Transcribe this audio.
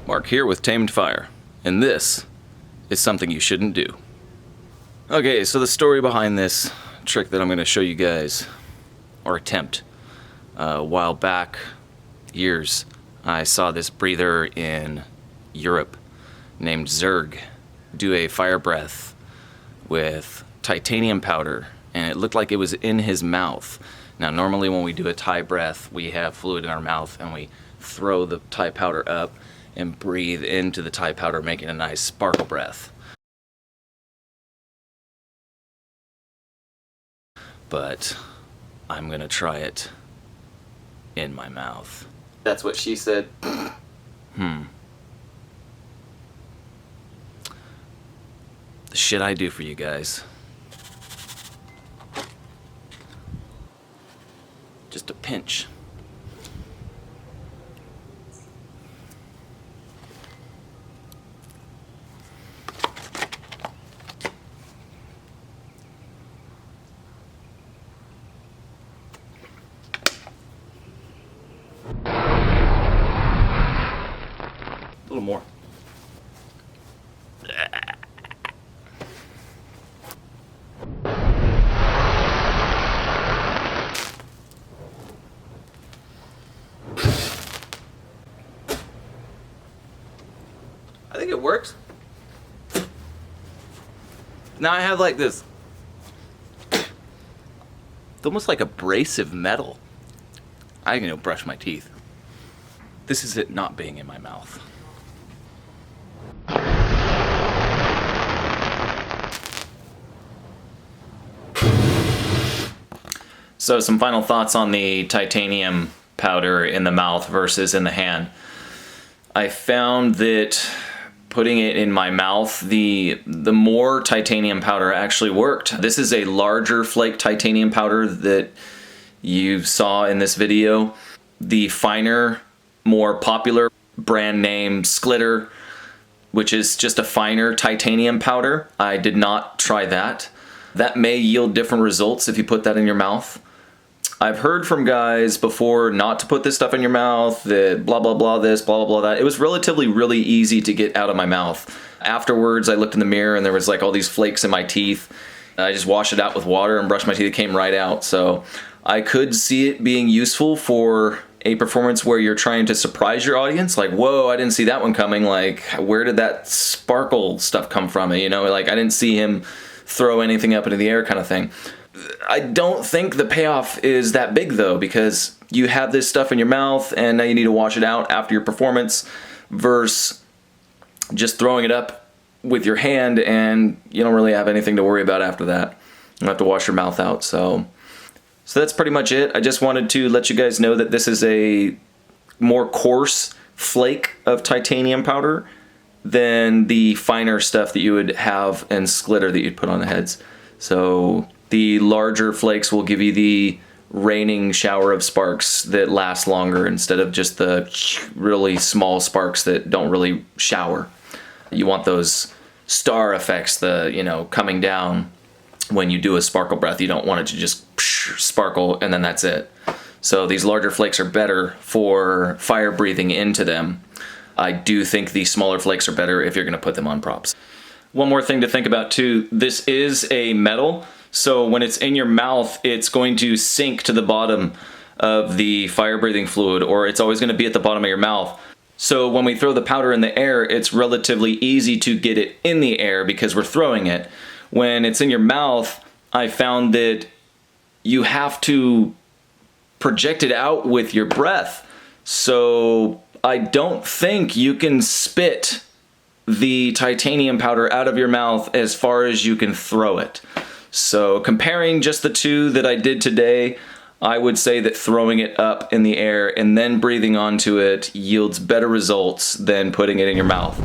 Mark here with Tamed Fire, and this is something you shouldn't do. Okay, so the story behind this trick that I'm going to show you guys, or attempt, a while back, years, I saw this breather in Europe named Zerg do a fire breath with titanium powder, and it looked like it was in his mouth. Now normally when we do a Thai breath, we have fluid in our mouth and we throw the Thai powder up and breathe into the Thai powder, making a nice sparkle breath. But I'm gonna try it in my mouth. That's what she said. The shit I do for you guys. Just a pinch. A little more. I think it works. Now I have like this, it's almost like abrasive metal. I can brush my teeth. This is it not being in my mouth. So some final thoughts on the titanium powder in the mouth versus in the hand. I found that putting it in my mouth, the more titanium powder actually worked. This is a larger flake titanium powder that you saw in this video. The finer, more popular brand name Splitter, which is just a finer titanium powder. I did not try that. That may yield different results if you put that in your mouth. I've heard from guys before not to put this stuff in your mouth, that blah blah blah this, blah blah blah that. It was relatively really easy to get out of my mouth. Afterwards I looked in the mirror and there was like all these flakes in my teeth. I just washed it out with water and brushed my teeth, it came right out. So I could see it being useful for a performance where you're trying to surprise your audience, like, whoa, I didn't see that one coming, like, where did that sparkle stuff come from? You know, like, I didn't see him throw anything up into the air kind of thing. I don't think the payoff is that big though, because you have this stuff in your mouth and now you need to wash it out after your performance versus just throwing it up with your hand and you don't really have anything to worry about after that. You have to wash your mouth out. So that's pretty much it. I just wanted to let you guys know that this is a more coarse flake of titanium powder than the finer stuff that you would have in Splitter that you'd put on the heads. So the larger flakes will give you the raining shower of sparks that last longer instead of just the really small sparks that don't really shower. You want those star effects, the, you know, coming down when you do a sparkle breath. You don't want it to just sparkle and then that's it. So these larger flakes are better for fire breathing into them. I do think the smaller flakes are better if you're going to put them on props. One more thing to think about too, this is a metal, so when it's in your mouth, it's going to sink to the bottom of the fire breathing fluid, or it's always going to be at the bottom of your mouth. So when we throw the powder in the air, it's relatively easy to get it in the air because we're throwing it. When it's in your mouth, I found that you have to project it out with your breath. So I don't think you can spit the titanium powder out of your mouth as far as you can throw it. So comparing just the two that I did today, I would say that throwing it up in the air and then breathing onto it yields better results than putting it in your mouth.